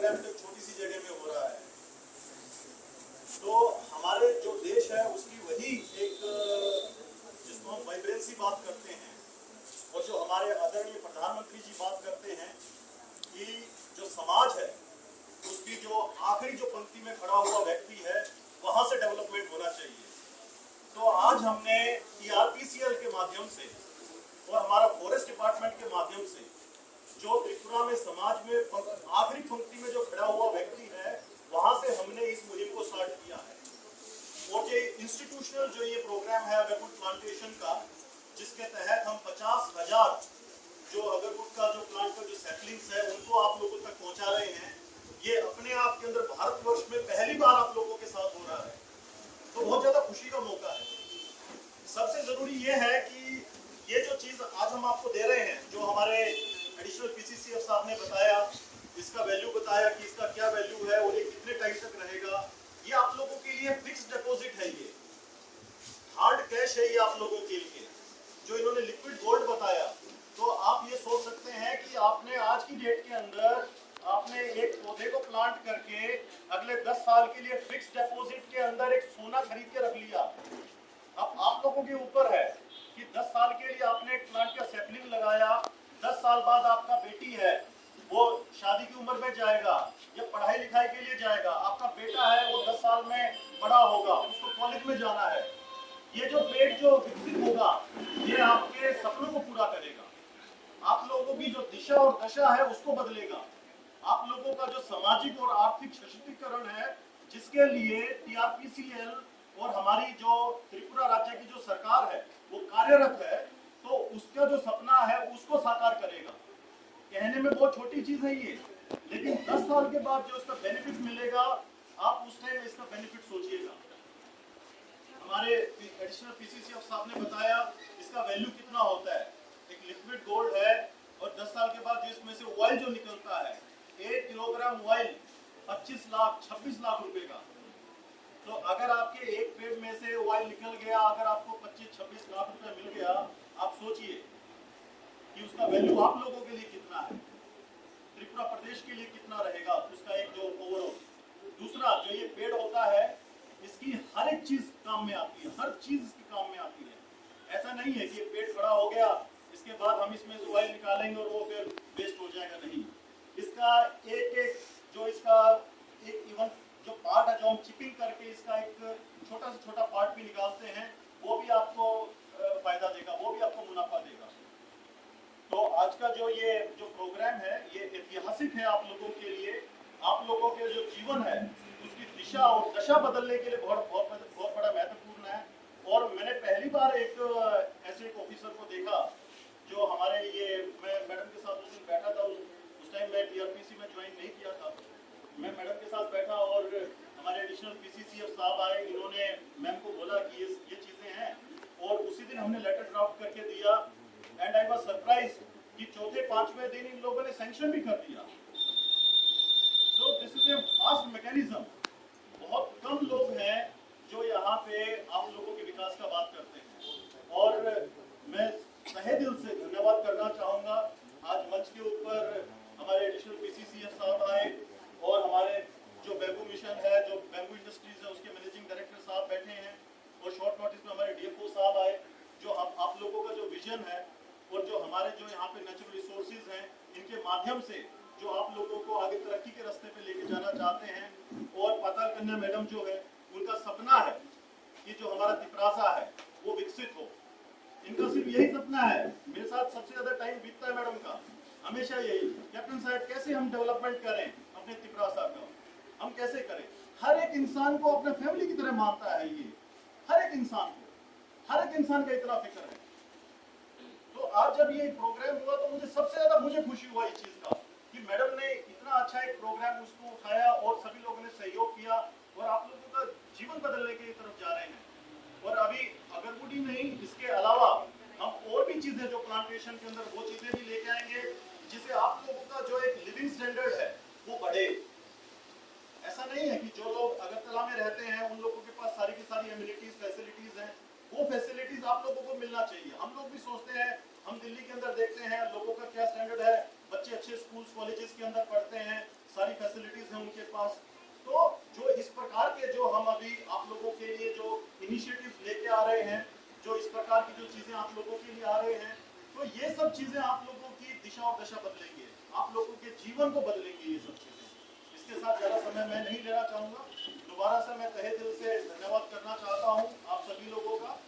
Programme तो छोटी सी जगह में हो रहा है, तो हमारे जो देश है उसकी वही एक जिसको हम वाइब्रेंसी बात करते हैं, और जो हमारे आदरणीय प्रधानमंत्री जी बात करते हैं कि जो समाज है उसकी जो आखिरी जो पंक्ति में खड़ा हुआ व्यक्ति है वहां से डेवलपमेंट होना चाहिए। तो आज हमने TRPCL के माध्यम से और हमारा फॉरेस्ट डिपार्टमेंट के माध्यम से जो त्रिपुरा में समाज में आखिरी पंक्ति में जो खड़ा हुआ व्यक्ति है वहां से हमने इस मुहिम को स्टार्ट किया है। और जो इंस्टीट्यूशनल जो ये प्रोग्राम है अगरवुड प्लांटेशन का, जिसके तहत हम 50,000 जो अगरवुड का जो प्लांट का जो सैपलिंग्स है उनको आप लोगों तक पहुंचा रहे हैं, ये अपने आप के अंदर भारतवर्ष में पहली बार आप लोगों के साथ हो रहा है, तो बहुत ज्यादा खुशी का मौका है। सबसे जरूरी ये है कि ये जो चीज आज हम आपको दे रहे हैं, जो हमारे एडिशनल PCCF साहब ने बताया, इसका वैल्यू बताया कि इसका क्या वैल्यू है और ये कितने टाइम तक रहेगा, ये आप लोगों के लिए फिक्स्ड डिपॉजिट है, ये हार्ड कैश है, ये आप लोगों के लिए। जो इन्होंने लिक्विड गोल्ड बताया, तो आप ये सोच सकते हैं कि आपने आज की डेट के अंदर आपने एक पौधे को प्लांट करके अगले 10 साल के लिए फिक्स डिपॉजिट के अंदर एक सोना खरीद के रख लिया। अब आप लोगों के ऊपर है कि 10 साल के लिए आपने एक प्लांट का सैपलिंग लगाया, 10 साल बाद आपका बेटी है वो शादी की उम्र में जाएगा या पढ़ाई लिखाई के लिए जाएगा, आपका बेटा है वो 10 साल में बड़ा होगा, उसको कॉलेज में जाना है। ये जो पेड़ जो विकसित होगा ये आपके सपनों को पूरा करेगा, आप लोगों की जो दिशा और दशा है उसको बदलेगा, आप लोगों का जो सामाजिक और आर्थिक सशक्तिकरण है जिसके लिए TRPCL और हमारी जो त्रिपुरा राज्य की जो सरकार है वो कार्यरत है, तो उसका जो सपना है उसको साकार करेगा। कहने में बहुत छोटी चीज है ये, लेकिन 10 साल के बाद जो इसका बेनिफिट मिलेगा आप उस टाइम इसका बेनिफिट सोचिएगा। हमारे एडिशनल PCCF साहब ने बताया इसका वैल्यू कितना होता है। एक लिक्विड गोल्ड है और 10 साल के बाद इसमें से ऑयल जो निकलता है, 1 किलोग्राम ऑयल 25 लाख 26 लाख रुपए का। तो अगर आपके एक पेड़ में से ऑयल निकल गया, अगर आपको 25-26 लाख रुपए मिल गया, आप सोचिए कि उसका वैल्यू आप लोगों के लिए कितना है, त्रिपुरा प्रदेश के लिए कितना रहेगा उसका एक जो ओवरऑल। दूसरा जो ये पेड़ होता है इसकी हर एक चीज काम में आती है, हर चीज इसकी काम में आती है। ऐसा नहीं है कि ये पेड़ खड़ा हो गया इसके बाद हम इसमें से ऑयल निकालेंगे और वो फिर वेस्ट हो जाएगा, नहीं। इसका एक एक जो इसका एक इवन जो पार्ट है जो हम चिपिंग करके इसका एक छोटा से छोटा पार्ट भी निकालते हैं, वो भी आपको फायदा देगा, वो भी आपको मुनाफा देगा। तो आज का जो ये जो प्रोग्राम है ये ऐतिहासिक है आप लोगों के लिए, आप लोगों के जो जीवन है उसकी दिशा और दशा बदलने के लिए बहुत बड़ा महत्वपूर्ण है। और मैंने पहली बार एक ऐसे एक ऑफिसर को देखा जो हमारे ये, मैं मैडम के साथ उस दिन बैठा था, उस टाइम मैं TRPC में ज्वाइन नहीं किया था, मैं मैडम के साथ बैठा और हमारे एडिशनल PCCF साहब आए, इन्होंने मैम को बोला कि ये चीजें हैं, और उसी दिन हमने लेटर ड्राफ्ट करके दिया। एंड आई वाज सरप्राइज कि चौथे 5वें दिन इन लोगों ने सैंक्शन भी कर दिया। So this is a fast mechanism. बहुत कम लोग हैं जो यहाँ पे आप लोगों के विकास का बात करते हैं, और मैं तहे दिल से धन्यवाद करना चाहूंगा। आज मंच के ऊपर हमारे एडिशनल PCCF साहब आए और हमारे जो बैम्बू मिशन है, जो बैम्बू इंडस्ट्रीज है, उसके मैनेजिंग डायरेक्टर साहब बैठे हैं, और शॉर्ट नोटिस में हमारे DFO साहब आए, जो आप लोगों का जो विजन है और जो हमारे जो यहाँ पे नेचुरल रिसोर्सेज हैं इनके माध्यम से जो आप लोगों को आगे तरक्की के रास्ते पे लेके जाना चाहते हैं। और पाताल कन्या मैडम जो है उनका सपना है कि जो हमारा तिपरासा है वो विकसित हो, इनका सिर्फ यही सपना है। मेरे साथ सबसे ज्यादा टाइम बीतता है मैडम का, हमेशा यही, कैप्टन साहब कैसे हम डेवलपमेंट करें अपने तिपरासा का, हम कैसे करें। हर एक इंसान को अपने फैमिली की तरह मानता है ये, हर एक इंसान को, हर एक इंसान का इतना फिक्र है। तो आज जब ये प्रोग्राम हुआ तो मुझे सबसे ज्यादा खुशी हुआ इस चीज का कि मैडम ने इतना अच्छा एक प्रोग्राम उसको उठाया और सभी लोगों ने सहयोग किया, और आप लोगों का जीवन बदलने की तरफ जा रहे हैं। और अभी अगरवुड ही नहीं, इसके अलावा हम और भी चीजें जो प्लांटेशन के अंदर वो चीजें भी लेके आएंगे जिससे आप लोगों का जो एक लिविंग स्टैंडर्ड है वो बढ़े। ऐसा नहीं है कि जो लोग अगरतला में रहते हैं उन लोगों के पास सारी की सारी एमिनिटीज फैसिलिटीज हैं, वो फैसिलिटीज आप लोगों को मिलना चाहिए। हम लोग भी सोचते हैं, हम दिल्ली के अंदर देखते हैं लोगों का क्या स्टैंडर्ड है, बच्चे अच्छे स्कूल्स कॉलेजेस के अंदर पढ़ते हैं, सारी फैसिलिटीज हैं उनके पास। तो जो इस प्रकार के जो हम अभी आप लोगों के लिए जो इनिशिएटिव लेके आ रहे हैं, जो इस प्रकार की जो चीजें आप लोगों के लिए आ रहे हैं, तो ये सब चीजें आप लोगों की दिशा और दशा बदलेंगे, आप लोगों के जीवन को बदलेंगे ये सब चीजें। इसके साथ ज्यादा समय मैं नहीं लेना चाहूंगा। दोबारा से मैं तहे दिल से धन्यवाद करना चाहता हूँ आप सभी लोगों का।